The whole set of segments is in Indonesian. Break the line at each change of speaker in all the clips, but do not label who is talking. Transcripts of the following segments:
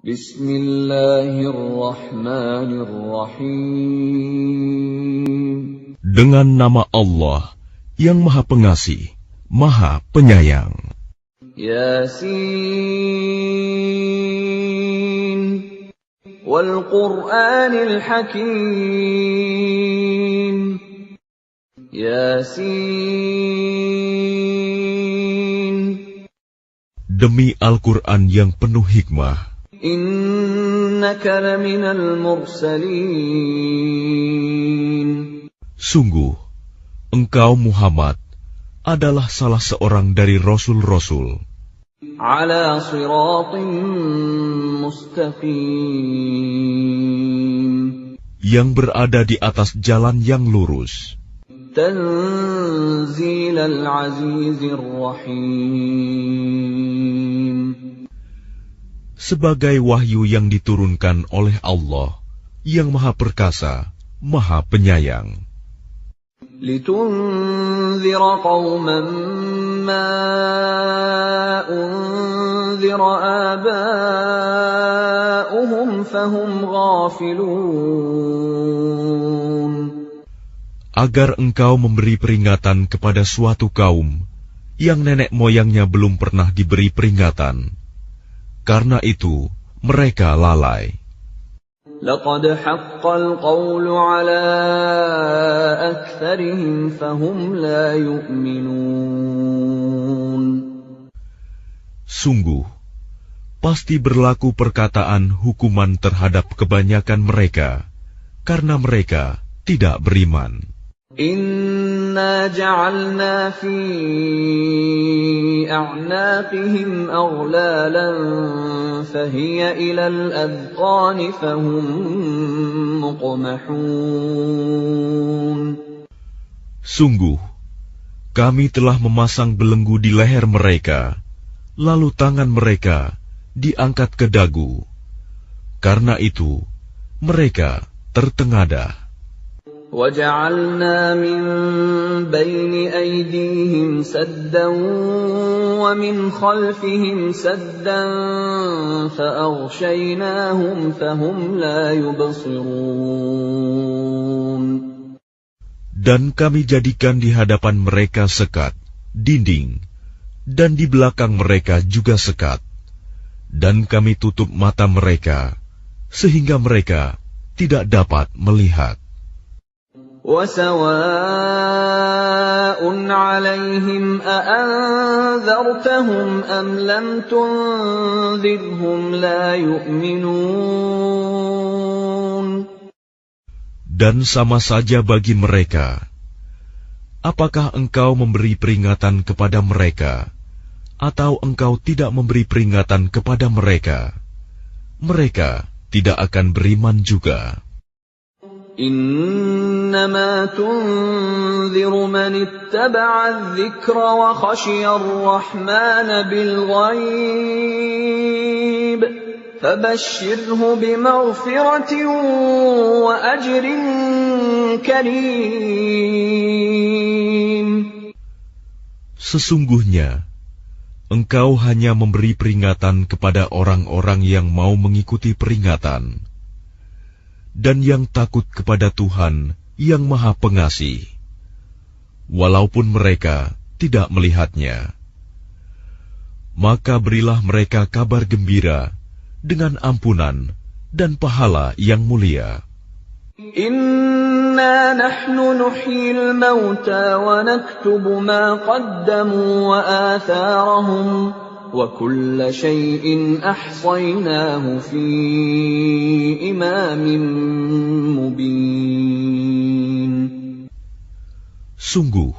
Bismillahirrahmanirrahim.
Dengan nama Allah yang Maha Pengasih, Maha Penyayang.
Yasin wal Qur'anil Hakim. Yasin.
Demi Al-Quran yang penuh hikmah.
Innaka laminal mursalin.
Sungguh, engkau Muhammad adalah salah seorang dari Rasul-Rasul.
Ala siratin mustaqim.
Yang berada di atas jalan yang lurus.
Tanzilal azizir rahim.
Sebagai wahyu yang diturunkan oleh Allah yang Maha Perkasa, Maha Penyayang.
Litunzira qauman ma unzira aba'uhum fahum ghafilun.
Agar engkau memberi peringatan kepada suatu kaum yang nenek moyangnya belum pernah diberi peringatan. Karena itu, mereka lalai.
Laqad haqqal qawlu ala aktsarihim fahum la yu'minun.
Sungguh, pasti berlaku perkataan hukuman terhadap kebanyakan mereka, karena mereka tidak beriman.
Inna ja'alna fi a'naqihim aghlalan fahiya ilal adqani fahum muqmahun.
Sungguh, kami telah memasang belenggu di leher mereka, lalu tangan mereka diangkat ke dagu. Karena itu, mereka tertengadah.
وَجَعَلْنَا مِنْ بَيْنِ أَيْدِيهِمْ سَدًّا وَمِنْ خَلْفِهِمْ سَدًّا فَأَغْشَيْنَاهُمْ فَهُمْ لَا يُبْصِرُونَ.
Dan kami jadikan di hadapan mereka sekat, dinding, dan di belakang mereka juga sekat. Dan kami tutup mata mereka, sehingga mereka tidak dapat melihat.
وَسَوَاءٌ عَلَيْهِمْ أَأَنذَرْتَهُمْ أَمْ لَمْ تُنذِرْهُمْ لَا يُؤْمِنُونَ.
Dan sama saja bagi mereka, apakah engkau memberi peringatan kepada mereka, atau engkau tidak memberi peringatan kepada mereka, mereka tidak akan beriman juga.
إِنَّمَا تُنذِرُ مَنِ اتَّبَعَ الذِّكْرَ وَخَشِيَ الرَّحْمَنَ بِالْغَيْبِ فَبَشِّرْهُ بِمَغْفِرَةٍ وَأَجْرٍ كَرِيمٍ.
Sesungguhnya, engkau hanya memberi peringatan kepada orang-orang yang mau mengikuti peringatan, dan yang takut kepada Tuhan yang Maha Pengasih, walaupun mereka tidak melihatnya. Maka berilah mereka kabar gembira dengan ampunan dan pahala yang mulia.
Inna nahnu nuhyil mauta wa naktubu ma qaddamu wa atharahum wa kulla shay'in ahsaynahu fi imamin mubin.
Sungguh,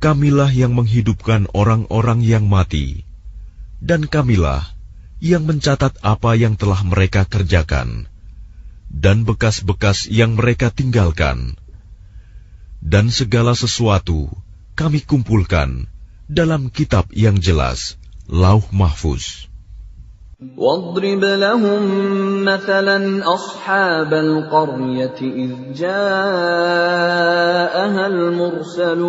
kamilah yang menghidupkan orang-orang yang mati, dan kamilah yang mencatat apa yang telah mereka kerjakan, dan bekas-bekas yang mereka tinggalkan. Dan segala sesuatu kami kumpulkan dalam kitab yang jelas, Lauh Mahfuz.
وَاضْرِبْ لَهُمْ مَثَلًا أَصْحَابَ الْقَرْيَةِ إِذْ جَاءَهَا الْمُرْسَلُونَ.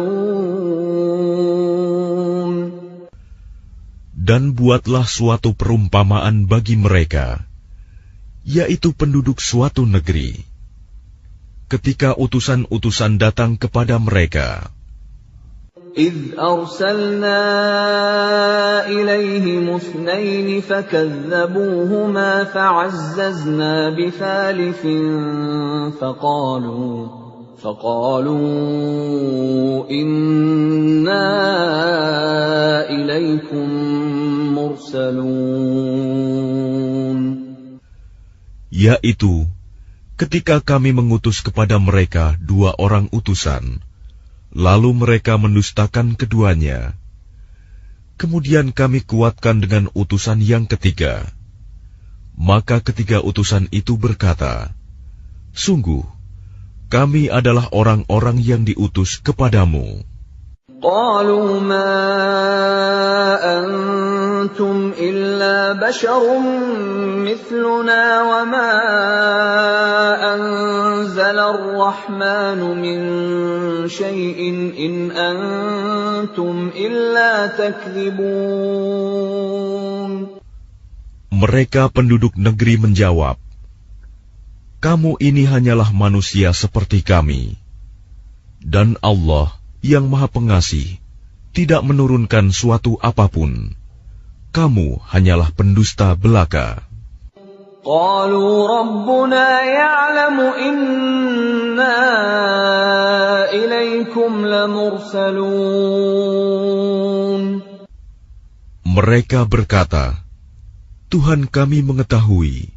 Dan buatlah suatu perumpamaan bagi mereka, yaitu penduduk suatu negeri. Ketika utusan-utusan datang kepada mereka,
إذ أرسلنا إليهم اثنين فكذبوهما فعززنا بثالث فقالوا إنا إليكم مرسلون.
yaitu ketika kami mengutus kepada mereka 2 orang utusan, lalu mereka mendustakan keduanya. Kemudian kami kuatkan dengan utusan yang ketiga. Maka ketiga utusan itu berkata, sungguh, kami adalah orang-orang yang diutus kepadamu.
قالوا ما أنتم إلا بشر مثلنا وما أنزل الرحمن من شيء إن أنتم إلا تكذبون.
Mereka penduduk negeri menjawab, kamu ini hanyalah manusia seperti kami, dan Allah yang Maha Pengasih tidak menurunkan suatu apapun. Kamu hanyalah pendusta belaka.
قالوا ربنا يعلم إنا إليكم لمرسلون.
Mereka berkata, Tuhan kami mengetahui,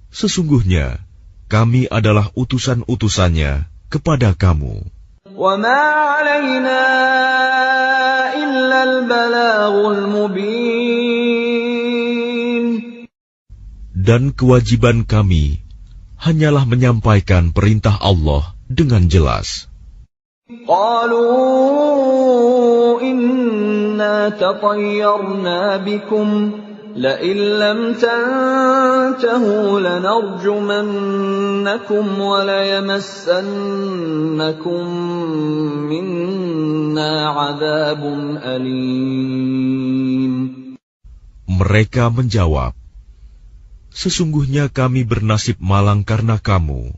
sesungguhnya kami adalah utusan-utusannya kepada kamu.
وَمَا عَلَيْنَا إِلَّا الْبَلَاغُ الْمُبِينُ.
Dan kewajiban kami hanyalah menyampaikan perintah Allah dengan jelas.
قَالُوا إِنَّا تَطَيَّرْنَا بِكُمْ لَئِن لَّمْ تَنْتَهُوا لَنَرْجُمَنَّكُمْ وَلَيَمَسَّنَّكُمْ مِنَّا عَذَابٌ أَلِيمٌ.
Mereka menjawab, sesungguhnya kami bernasib malang karena kamu.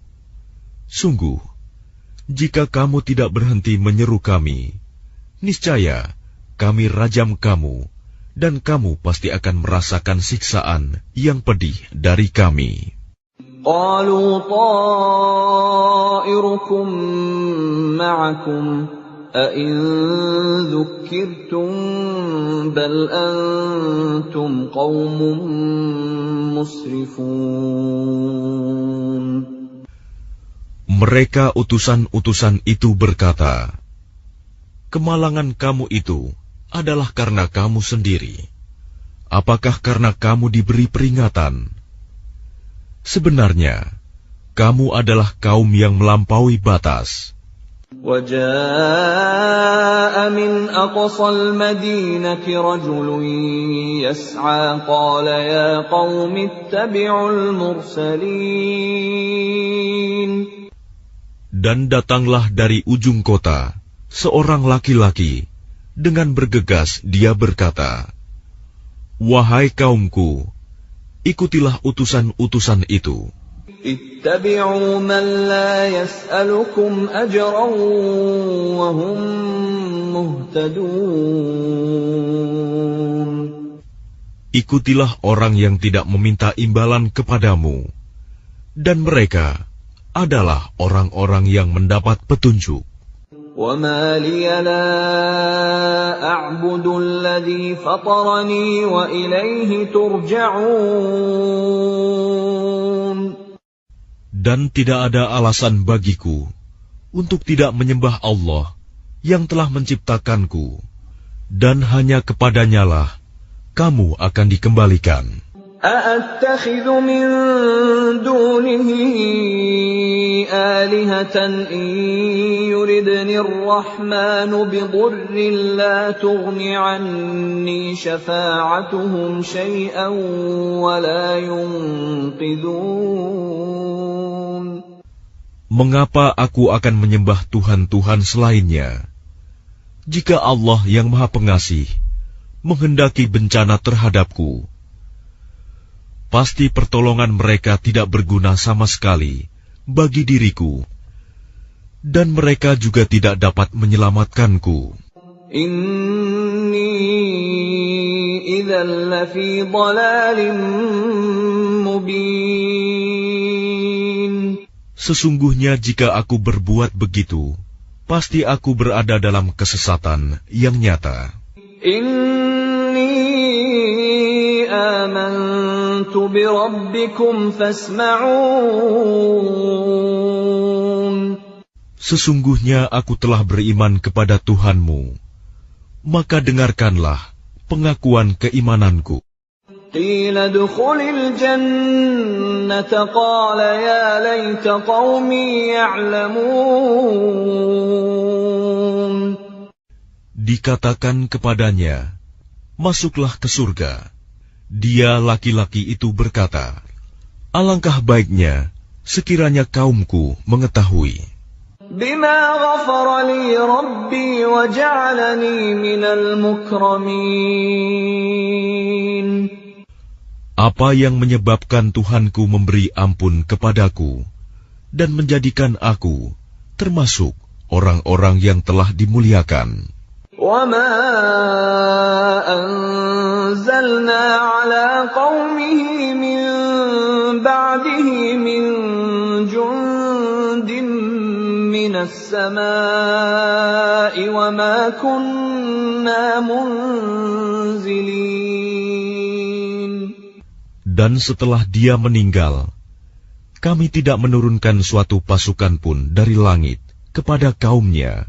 Sungguh, jika kamu tidak berhenti menyeru kami, niscaya kami rajam kamu, dan kamu pasti akan merasakan siksaan yang pedih dari kami.
قالوا طائركم معكم أئن ذكرتم بل أنتم قوم مسرفون.
Mereka utusan-utusan itu berkata, kemalangan kamu itu adalah karena kamu sendiri. Apakah karena kamu diberi peringatan? Sebenarnya, kamu adalah kaum yang melampaui batas.
وَجَاءَ مِنْ أَقْصَى الْمَدِينَةِ رَجُلٌ يَسْعَى قَالَ يَا قَوْمِ اتَّبِعُوا الْمُرْسَلِينَ.
Dan datanglah dari ujung kota seorang laki-laki. Dengan bergegas dia berkata, wahai kaumku, ikutilah utusan-utusan itu.
Ittabi'u man la yas'alukum ajran wa hum muhtadun.
Ikutilah orang yang tidak meminta imbalan kepadamu, dan mereka adalah orang-orang yang mendapat petunjuk.
وَمَا لِيَ لَا أَعْبُدُ الَّذِي فَطَرَنِي وَإِلَيْهِ تُرْجَعُونَ.
Dan tidak ada alasan bagiku untuk tidak menyembah Allah yang telah menciptakanku, dan hanya kepadanyalah kamu akan dikembalikan.
أَأَتَّخِذُ مِن دُونِهِ آلِهَةً إِن يُرِدْنِ الرَّحْمَنُ بِضُرٍّ لَّا تُغْنِ عَنِّي شَفَاعَتُهُمْ شَيْئًا وَلَا يُنقِذُونَ.
Mengapa aku akan menyembah Tuhan-Tuhan selainnya, jika Allah yang Maha Pengasih menghendaki bencana terhadapku, pasti pertolongan mereka tidak berguna sama sekali bagi diriku, dan mereka juga tidak dapat menyelamatkanku.
Inni idzal lafi dhalalin mubin.
Sesungguhnya jika aku berbuat begitu, pasti aku berada dalam kesesatan yang nyata.
Inni amantu bi rabbikum fasma'un.
Sesungguhnya aku telah beriman kepada Tuhanmu, maka dengarkanlah pengakuan keimananku.
Qila dukhulil jannata qala ya laita qaumi ya'lamun.
Dikatakan kepadanya, masuklah ke surga. Dia laki-laki itu berkata, alangkah baiknya sekiranya kaumku mengetahui.
Bima ghafara li rabbi wa ja'alani minal mukramin.
Apa yang menyebabkan Tuhanku memberi ampun kepadaku dan menjadikan aku termasuk orang-orang yang telah dimuliakan.
وَمَا أَنزَلْنَا عَلَىٰ قَوْمِهِ مِن بَعْدِهِ مِن جُندٍ مِّنَ السَّمَاءِ وَمَا كُنَّا مُنزِلِينَ.
Dan setelah dia meninggal, kami tidak menurunkan suatu pasukan pun dari langit kepada kaumnya,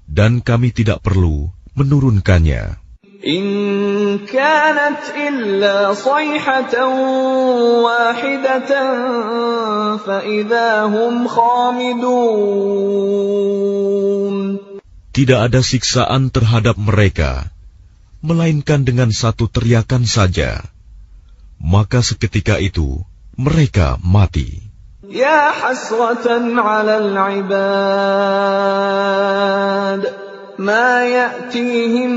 dan kami tidak perlu menurunkannya.
In kanat illa sayhatan wahidatan fa idza hum khamidun.
Tidak ada siksaan terhadap mereka, melainkan dengan satu teriakan saja. Maka seketika itu mereka mati.
Ya hasratan 'alal 'ibad ma ya'tihim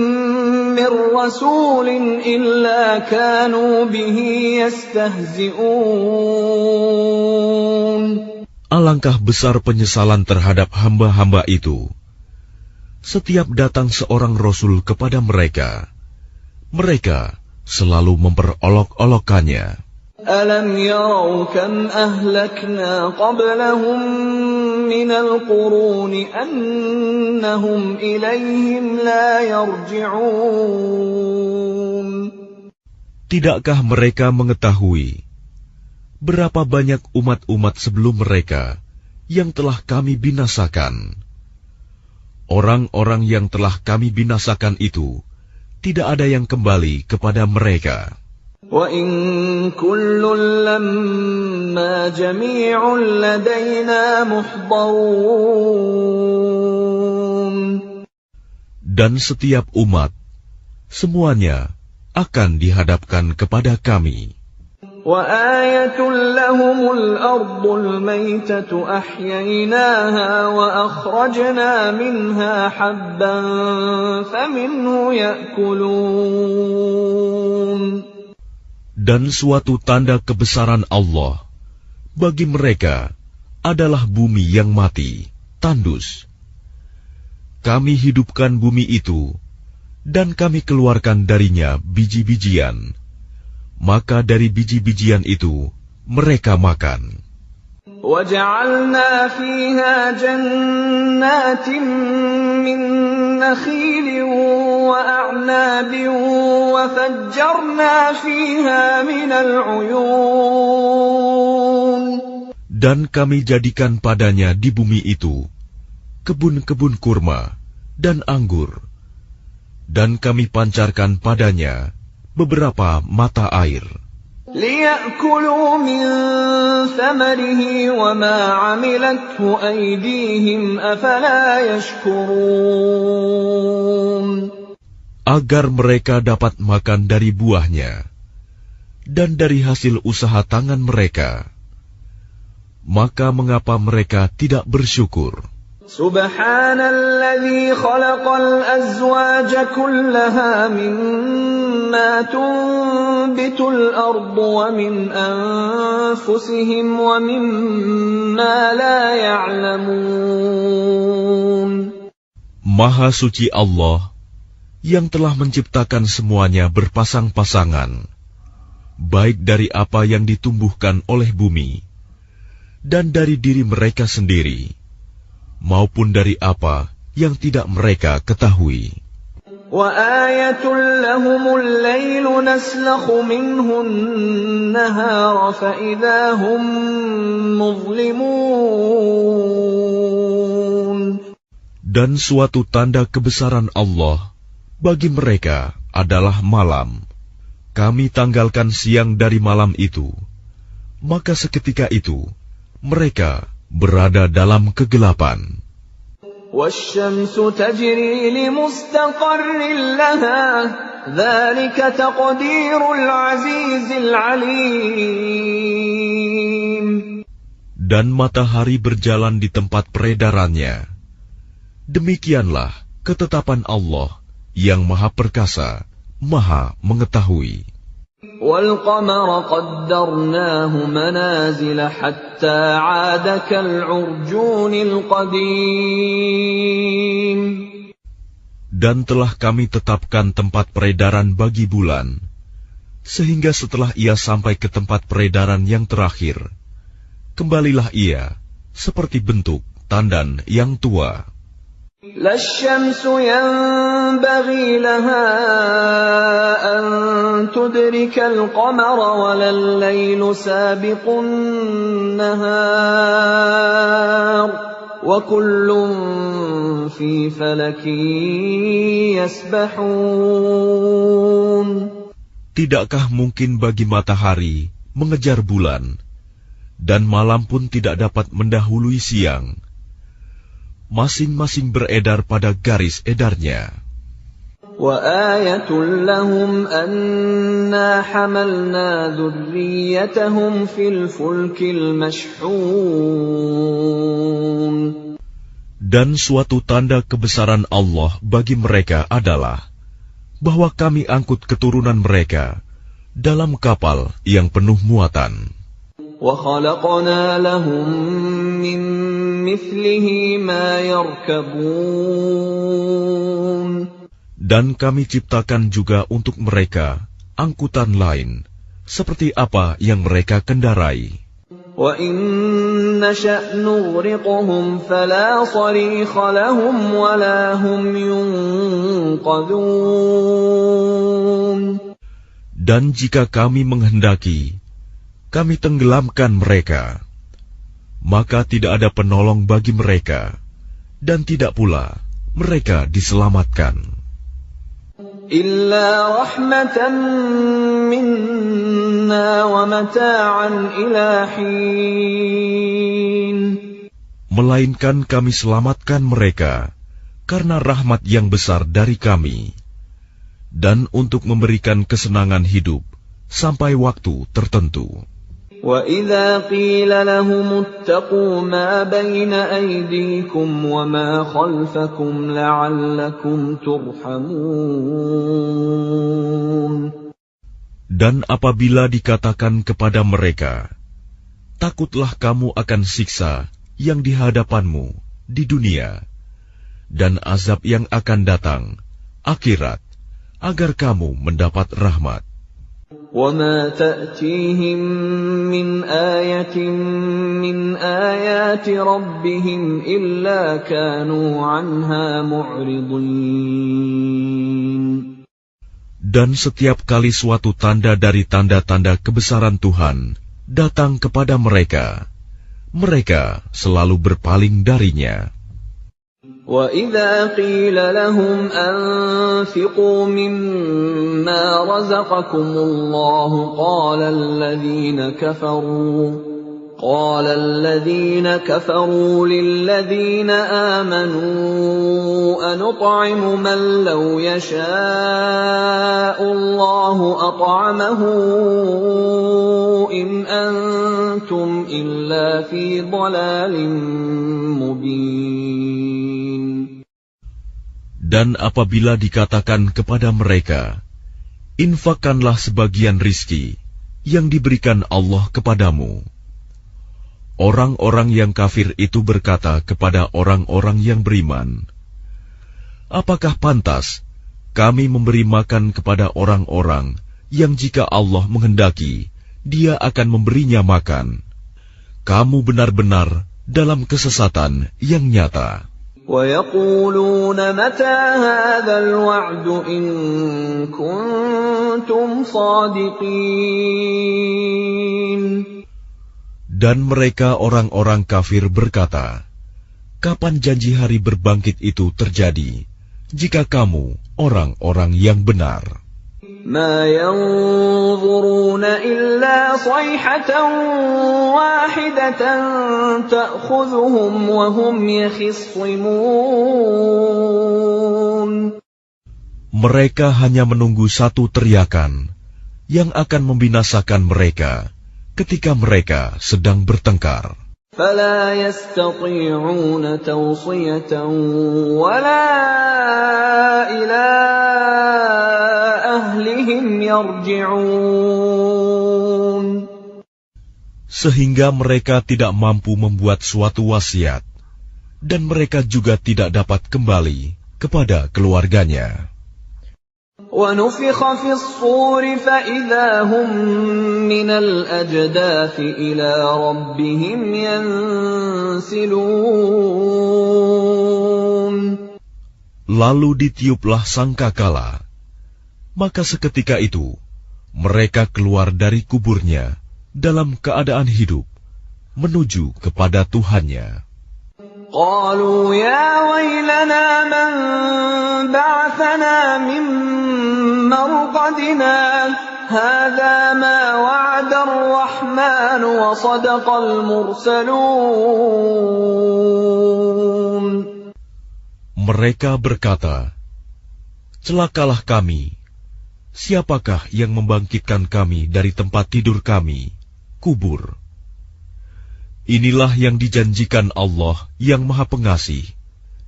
min rasulin illa kanu bihi yastahzi'un.
Alangkah besar penyesalan terhadap hamba-hamba itu. Setiap datang seorang rasul kepada mereka, mereka selalu memperolok-olokkannya.
Alam yarau kam ahlakna qablahum minal quruni annahum ilayhim la yarji'un.
Tidakkah mereka mengetahui berapa banyak umat-umat sebelum mereka yang telah kami binasakan? Orang-orang yang telah kami binasakan itu tidak ada yang kembali kepada mereka.
Wa in kullun lamma jami'un ladaina muhdarun.
Dan setiap umat, semuanya akan dihadapkan kepada kami.
Wa ayatun lahumul ardul maytatu ahyaynaha wa akhrajna minha habban faminhu ya'kulun.
Dan suatu tanda kebesaran Allah bagi mereka adalah bumi yang mati, tandus. Kami hidupkan bumi itu, dan kami keluarkan darinya biji-bijian. Maka dari biji-bijian itu mereka makan.
وَجَعَلْنَا فِيهَا جَنَّاتٍ مِّن نَّخِيلٍ وَأَعْنَابٍ وَفَجَّرْنَا فِيهَا مِنَ الْعُيُونِ. Dan
kami jadikan padanya di bumi itu kebun-kebun kurma dan anggur, dan kami pancarkan padanya beberapa mata air.
لِيَأْكُلُوا مِنْ ثَمَرِهِ وَمَا عَمِلَتْهُ أَيْدِيهِمْ أَفَلَا يَشْكُرُونَ.
Agar mereka dapat makan dari buahnya dan dari hasil usaha tangan mereka. Maka mengapa mereka tidak bersyukur?
Subhanalladzi khalaqal azwaja kullaha mimma tunbitul ardu wa min anfusihim wa mimma la ya'lamun.
Maha suci Allah yang telah menciptakan semuanya berpasang-pasangan, baik dari apa yang ditumbuhkan oleh bumi, dan dari diri mereka sendiri, maupun dari apa yang tidak mereka ketahui.
وَآيَةٌ لَهُمُ اللَّيْلُ نَسْلَخُ مِنْهُ النَّهَارَ فَإِذَا هُمْ مُظْلِمُونَ.
Dan suatu tanda kebesaran Allah bagi mereka adalah malam. Kami tanggalkan siang dari malam itu, maka seketika itu mereka berada dalam kegelapan.
وَالشَّمْسُ تَجْرِي لِمُسْتَقَرٍّ لَهَا ذَلِكَ تَقْدِيرُ الْعَزِيزِ الْعَلِيمِ.
Dan matahari berjalan di tempat peredarannya. Demikianlah ketetapan Allah yang Maha Perkasa, Maha Mengetahui.
وَالْقَمَرَ قَدَّرْنَاهُ مَنَازِلَ حَتَّى عَادَ كَالْعُرْجُونِ الْقَدِيمِ.
Dan telah kami tetapkan tempat peredaran bagi bulan, sehingga setelah ia sampai ke tempat peredaran yang terakhir, kembalilah ia seperti bentuk tandan yang tua.
لا الشمس ينبغي لها أن تدرك القمر ولا الليل سابق النهار وكل في فلك يسبحون.
Tidakkah mungkin bagi matahari mengejar bulan, dan malam pun tidak dapat mendahului siang? Masing-masing beredar pada garis edarnya.
وَآيَةٌ لَهُمْ أَنَّا حَمَلْنَا ذُرِّيَّتَهُمْ فِي الْفُلْكِ الْمَشْحُونِ.
Dan suatu tanda kebesaran Allah bagi mereka adalah bahwa kami angkut keturunan mereka dalam kapal yang penuh muatan.
وَخَلَقْنَا لَهُم مِّن مِّثْلِهِ مَا يَرْكَبُونَ.
Dan kami ciptakan juga untuk mereka angkutan lain, seperti apa yang mereka kendarai.
وَإِن نَّشَأْ نُغْرِقْهُمْ فَلَا صَرِيخَ لَهُمْ وَلَا هُمْ يُنقَذُونَ.
Dan jika kami menghendaki, kami tenggelamkan mereka, maka tidak ada penolong bagi mereka, dan tidak pula mereka diselamatkan.
Illa rahmatan minna wa mata'an ila hin.
Melainkan kami selamatkan mereka karena rahmat yang besar dari kami, dan untuk memberikan kesenangan hidup sampai waktu tertentu.
وَإِذَا قِيلَ لَهُمُ اتَّقُوا مَا بَيْنَ أَيْدِيكُمْ وَمَا خَلْفَكُمْ لَعَلَّكُمْ تُرْحَمُونَ.
Dan apabila dikatakan kepada mereka, takutlah kamu akan siksa yang di hadapanmu di dunia, dan azab yang akan datang, akhirat, agar kamu mendapat rahmat.
وَمَا تَأْتِيهِمْ مِنْ آيَةٍ مِنْ آيَاتِ رَبِّهِمْ إِلَّا كَانُوا عَنْهَا مُعْرِضِينَ.
Dan setiap kali suatu tanda dari tanda-tanda kebesaran Tuhan datang kepada mereka, mereka selalu berpaling darinya.
وَإِذَا قِيلَ لَهُمْ أَنفِقُوا مِمَّا رَزَقَكُمُ اللَّهُ قَالَ الَّذِينَ كَفَرُوا لِلَّذِينَ آمَنُوا أَنُطْعِمُ مَن لَّوْ يَشَاءُ اللَّهُ أَطْعَمَهُ إِنْ أَنتُمْ إِلَّا فِي ضَلَالٍ مُّبِينٍ.
Dan apabila dikatakan kepada mereka, infakkanlah sebagian rizki yang diberikan Allah kepadamu, orang-orang yang kafir itu berkata kepada orang-orang yang beriman, apakah pantas kami memberi makan kepada orang-orang yang jika Allah menghendaki, Dia akan memberinya makan? Kamu benar-benar dalam kesesatan yang nyata.
وَيَقُولُونَ مَتَى هَذَا الْوَعْدُ إِن كُنتُمْ صَادِقِينَ.
Dan mereka orang-orang kafir berkata, kapan janji hari berbangkit itu terjadi, jika kamu orang-orang yang benar?
مَا يَنظُرُونَ إِلَّا صَيْحَةً وَاحِدَةً تَأْخُذُهُمْ وَهُمْ يَخِصِّمُونَ.
Mereka hanya menunggu satu teriakan yang akan membinasakan mereka ketika mereka sedang bertengkar.
فَلَا يَسْتَطِيعُونَ تَوْصِيَةً وَلَا إِلَىٰ أَهْلِهِمْ يَرْجِعُونَ.
Sehingga mereka tidak mampu membuat suatu wasiat, dan mereka juga tidak dapat kembali kepada keluarganya.
وَنُفِخَ فِي الصُّورِ فَإِذَا هُم مِّنَ الْأَجْدَاثِ إِلَىٰ رَبِّهِمْ يَنسِلُونَ.
Lalu ditiuplah sangkakala, maka seketika itu mereka keluar dari kuburnya dalam keadaan hidup menuju kepada Tuhannya.
قالوا يا ويلنا من بعثنا من مرقدنا هذا ما وعد الرحمن وصدق المرسلون.
Mereka berkata, celakalah kami, siapakah yang membangkitkan kami dari tempat tidur kami, kubur? Inilah yang dijanjikan Allah yang Maha Pengasih,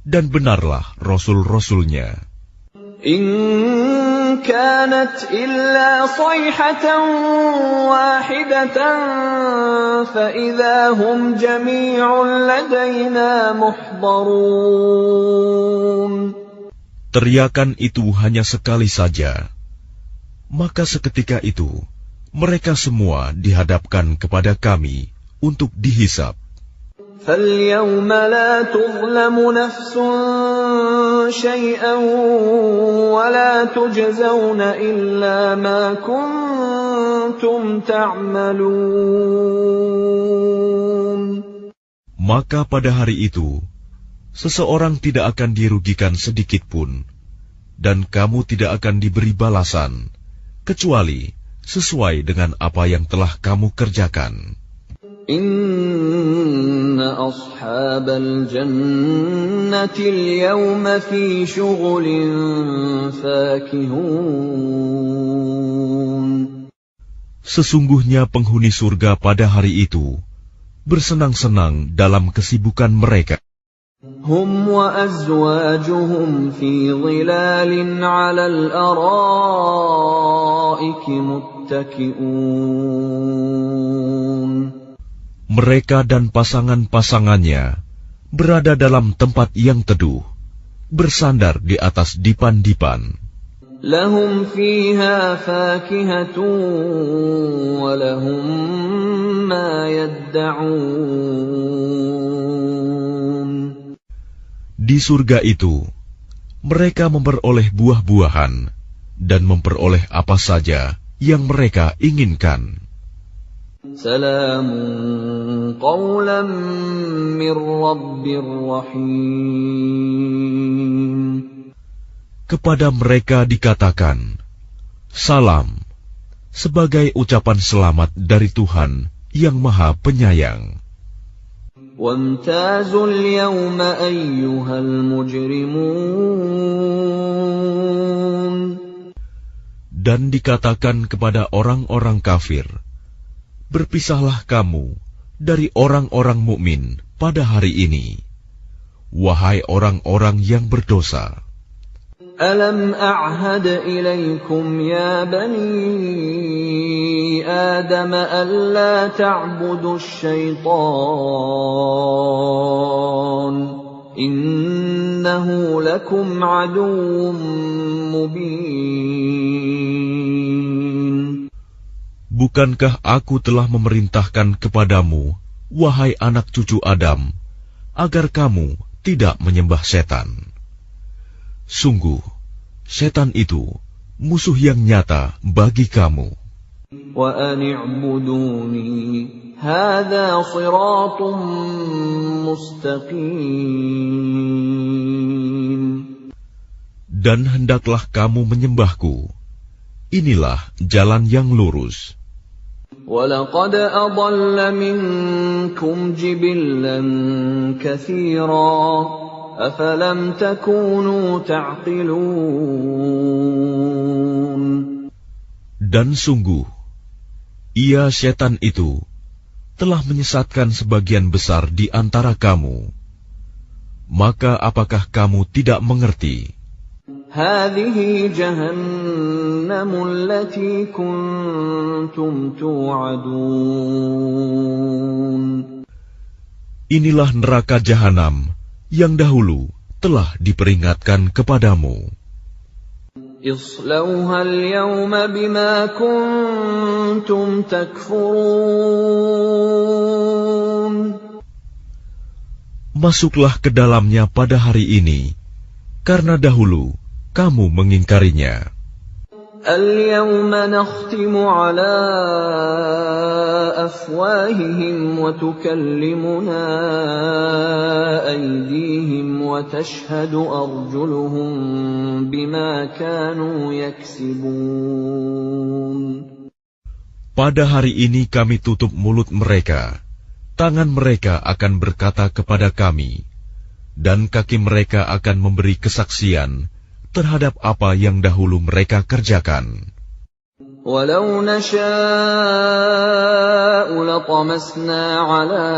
dan benarlah Rasul-Rasulnya.
إن كانت إلا صيحة واحدة فإذا هم جميع لدينا محضرون.
Teriakan itu hanya sekali saja, maka seketika itu mereka semua dihadapkan kepada kami untuk dihisab.
فَالْيَوْمَ لَا تُظْلَمُ نَفْسٌ شَيْئًا وَلَا تُجْزَوْنَ إِلَّا مَا كُنتُمْ تَعْمَلُونَ.
Maka pada hari itu, seseorang tidak akan dirugikan sedikit pun, dan kamu tidak akan diberi balasan, kecuali sesuai dengan apa yang telah kamu kerjakan.
Inna ashabal jannati al-yawma fi shughulin fakihun.
Sesungguhnya penghuni surga pada hari itu bersenang-senang dalam kesibukan mereka.
Hum wa azwajuhum fi dhilalin 'ala al-ara'iki muttaki'un.
Mereka dan pasangan-pasangannya berada dalam tempat yang teduh, bersandar di atas dipan-dipan.
Lahum fiha fakihatun wa lahum ma yadda'un.
Di surga itu, mereka memperoleh buah-buahan dan memperoleh apa saja yang mereka inginkan.
Salamun qawlan min rabbir rahim.
Kepada mereka dikatakan, salam, sebagai ucapan selamat dari Tuhan yang Maha Penyayang.
Wamtazul yawma ayyuhal mujrimun.
Dan dikatakan kepada orang-orang kafir, berpisahlah kamu dari orang-orang mukmin pada hari ini, wahai orang-orang yang berdosa.
ألم أعهد إليكم يا بني آدم ألا تعبدوا الشيطان إنه لكم عدو مبين.
Bukankah aku telah memerintahkan kepadamu, wahai anak cucu Adam, agar kamu tidak menyembah setan? Sungguh, setan itu musuh yang nyata bagi kamu.
Wa an i'buduni hadza shiratun mustaqim.
Dan hendaklah kamu menyembahku. Inilah jalan yang lurus.
وَلَقَدْ أَضَلَّ مِنكُمْ جِبِلًّا كَثِيرًا أَفَلَمْ تَكُونُوا تَعْقِلُونَ.
Dan sungguh, ia setan itu telah menyesatkan sebagian besar di antara kamu. Maka apakah kamu tidak mengerti?
هذه جهنم التي كنتم توعدون.
Inilah neraka jahanam yang dahulu telah diperingatkan kepadamu.
اصلوها اليوم بما كنتم تكفرون.
Masuklah ke dalamnya pada hari ini, karena dahulu kamu mengingkarinya.
اليوم نختم على أفواههم وتكلمنا أيديهم وتشهد أرجلهم بما كانوا يكسبون.
Pada hari ini kami tutup mulut mereka, tangan mereka akan berkata kepada kami, dan kaki mereka akan memberi kesaksian terhadap apa yang dahulu mereka kerjakan.
وَلَوْ نَشَاءُ لَطَمَسْنَا عَلَى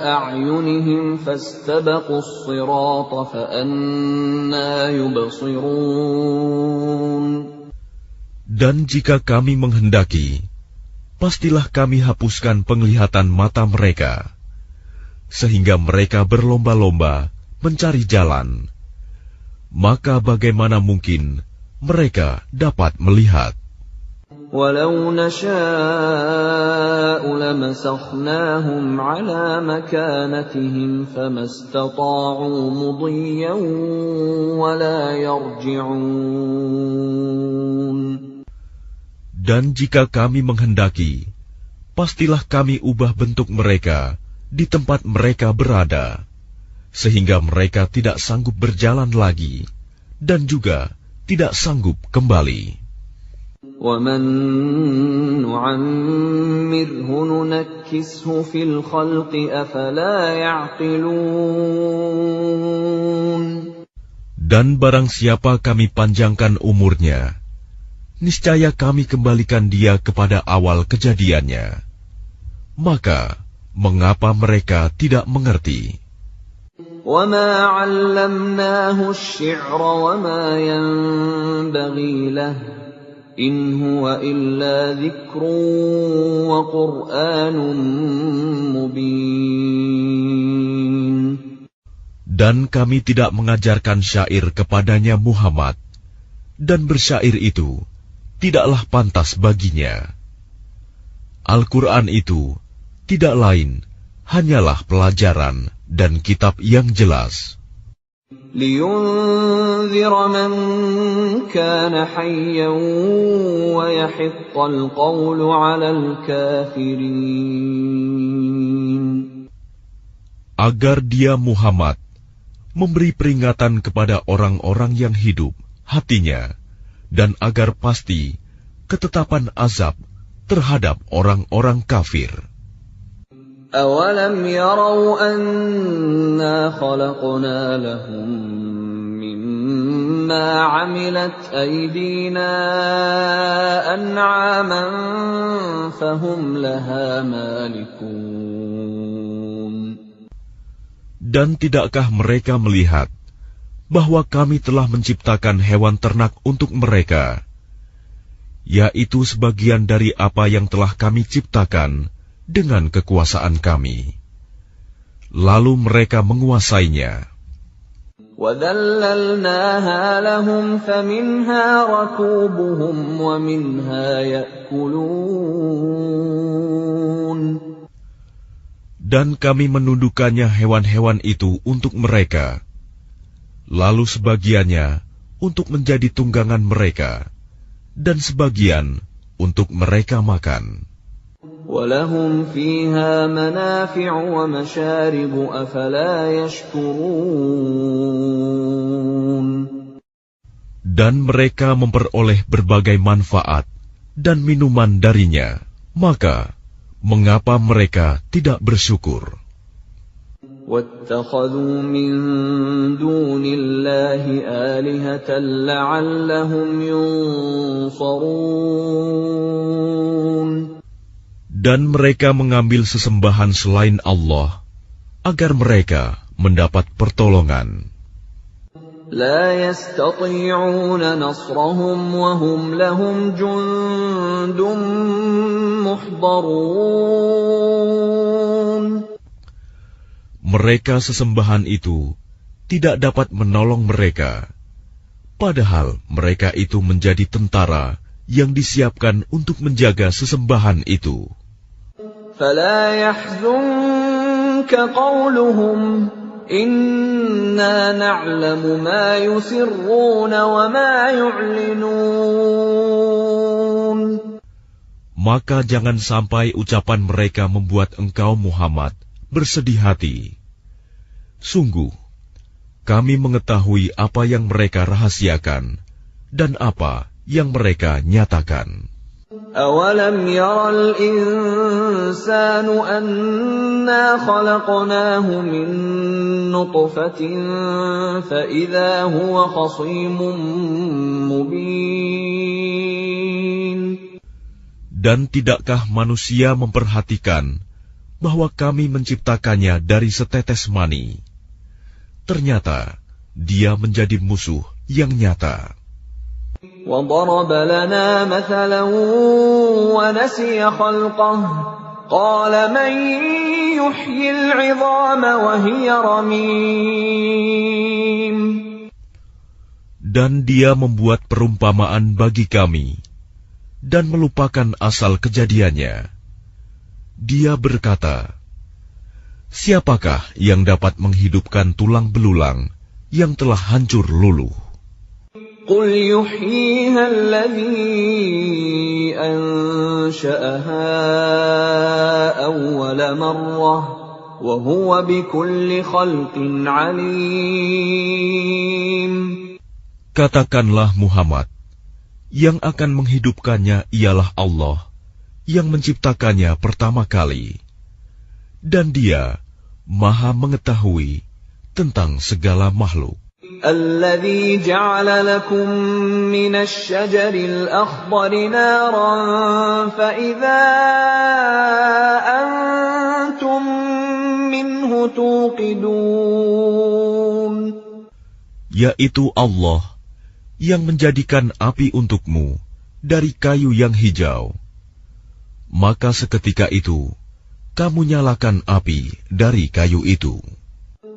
أَعْيُنِهِمْ فَاسْتَبَقُوا الصِّرَاطَ فَأَنَّىٰ يُبْصِرُونَ.
Dan jika kami menghendaki, pastilah kami hapuskan penglihatan mata mereka, sehingga mereka berlomba-lomba mencari jalan. Maka bagaimana mungkin mereka dapat melihat?
وَلَوْ نَشَاءُ لَمَسَخْنَاهُمْ عَلَى مَكَانَتِهِمْ فَمَا اسْتَطَاعُوا مُضِيًّا وَلَا يَرْجِعُونَ.
Dan jika kami menghendaki, pastilah kami ubah bentuk mereka di tempat mereka berada, sehingga mereka tidak sanggup berjalan lagi, dan juga tidak sanggup kembali.
وَمَن نُّعَمِّرْهُ نُنَكِّسْهُ فِي الْخَلْقِ أَفَلَا يَعْقِلُونَ.
Dan barang siapa kami panjangkan umurnya, niscaya kami kembalikan dia kepada awal kejadiannya. Maka, mengapa mereka tidak mengerti?
وَمَا عَلَّمْنَاهُ الشِّعْرَ وَمَا يَنبَغِي لَهُ إِنْ هُوَ إِلَّا ذِكْرٌ وَقُرْآنٌ مُبِينٌ.
Dan kami tidak mengajarkan syair kepadanya Muhammad, dan bersyair itu tidaklah pantas baginya. Al-Quran itu tidak lain hanyalah pelajaran dan kitab yang jelas.
لِيُنذِرَ مَن كَانَ حَيًّا وَيَحِقَّ الْقَوْلُ عَلَى الْكَافِرِينَ.
Agar dia Muhammad memberi peringatan kepada orang-orang yang hidup hatinya, dan agar pasti ketetapan azab terhadap orang-orang kafir.
أَوَلَمْ يَرَوْا أَنَّا خَلَقْنَا لَهُم مِّمَّا عَمِلَتْ أَيْدِينَا أَنْعَامًا فَهُمْ لَهَا مَالِكُونَ.
Dan tidakkah mereka melihat bahwa kami telah menciptakan hewan ternak untuk mereka, yaitu sebagian dari apa yang telah kami ciptakan dengan kekuasaan kami. Lalu mereka menguasainya.
وَذَلَّلْنَاهَا لَهُمْ فَمِنْهَا رَكُوبُهُمْ وَمِنْهَا يَأْكُلُونَ.
Dan kami menundukkannya hewan-hewan itu untuk mereka, lalu sebagiannya untuk menjadi tunggangan mereka, dan sebagian untuk mereka makan.
وَلَهُمْ فِيهَا مَنَافِعُ وَمَشَارِبُ أَفَلَا يَشْكُرُونَ.
Dan mereka memperoleh berbagai manfaat dan minuman darinya, maka mengapa mereka tidak bersyukur?
وَاتَّخَذُوا مِن دُونِ اللَّهِ آلِهَةً لَّعَلَّهُمْ يُنصَرُونَ.
Dan mereka mengambil sesembahan selain Allah, agar mereka mendapat pertolongan.
لا يستطيعون نصرهم وهم لهم جند محضرون.
Mereka sesembahan itu tidak dapat menolong mereka, padahal mereka itu menjadi tentara yang disiapkan untuk menjaga sesembahan itu.
فلا يحزنك قولهم إنا نعلم ما يسرون وما يعلنون.
Maka jangan sampai ucapan mereka membuat engkau Muhammad bersedih hati. Sungguh, kami mengetahui apa yang mereka rahasiakan dan apa yang mereka nyatakan.
أَوَلَمْ يَرَ الْإِنسَانُ أَنَّا خَلَقْنَاهُ مِن نُّطْفَةٍ فَإِذَا هُوَ خَصِيمٌ مُّبِينٌ.
Dan tidakkah manusia memperhatikan bahwa kami menciptakannya dari setetes mani? Ternyata dia menjadi musuh yang nyata.
وَضَرَبَ لَنَا مَثَلًا وَنَسِيَ خَلْقَهُ قَالَ مَن يُحْيِي الْعِظَامَ وَهِيَ رَمِيمٌ.
Dan dia membuat perumpamaan bagi kami dan melupakan asal kejadiannya. Dia berkata, siapakah yang dapat menghidupkan tulang belulang yang telah hancur luluh?
قُلْ يُحْيِيهَا الَّذِي أَنشَأَهَا أَوَّلَ مَرَّةٍ وَهُوَ بِكُلِّ خَلْقٍ عَلِيمٌ.
Katakanlah Muhammad, yang akan menghidupkannya ialah Allah, yang menciptakannya pertama kali, dan Dia Maha mengetahui tentang segala makhluk.
الَّذِي جَعَلَ لَكُم مِّنَ الشَّجَرِ الْأَخْضَرِ نَارًا فَإِذَا أَنتُم مِّنْهُ تُوقِدُونَ.
Yaitu Allah yang menjadikan api untukmu dari kayu yang hijau. Maka seketika itu kamu nyalakan api dari kayu itu.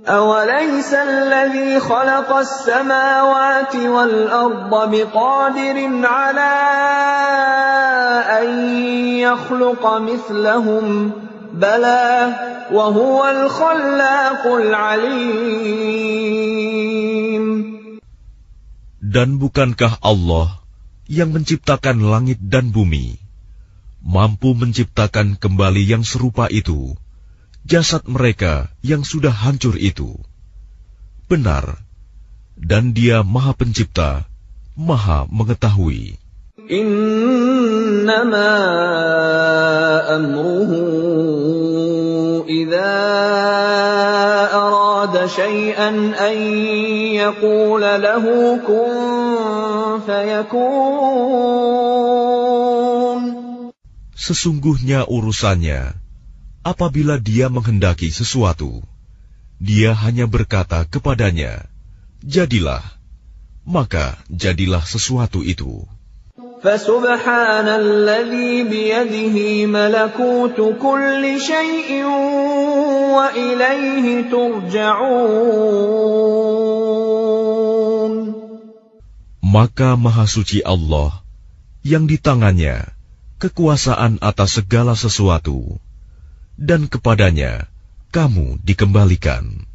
أَوَلَيْسَ الَّذِي خَلَقَ السَّمَاوَاتِ وَالْأَرْضَ بِقَادِرٍ عَلَىٰ أَن يَخْلُقَ مِثْلَهُم ۚ بَلَىٰ وَهُوَ الْخَلَّاقُ الْعَلِيمُ.
Dan bukankah Allah yang menciptakan langit dan bumi mampu menciptakan kembali yang serupa itu, jasad mereka yang sudah hancur itu? Benar, dan Dia Maha Pencipta, Maha Mengetahui.
Innama amruhu idza arada syai'an an yaqula lahu kun fayakun.
Sesungguhnya urusannya, apabila Dia menghendaki sesuatu, Dia hanya berkata kepadanya, jadilah, maka jadilah sesuatu itu.
فَسُبْحَانَ الَّذِي بِيَدِهِ مَلَكُوتُ كُلِّ شَيْءٍ وَإِلَيْهِ تُرْجَعُونَ.
Maka Maha Suci Allah, yang di tangannya kekuasaan atas segala sesuatu, dan kepadanya kamu dikembalikan.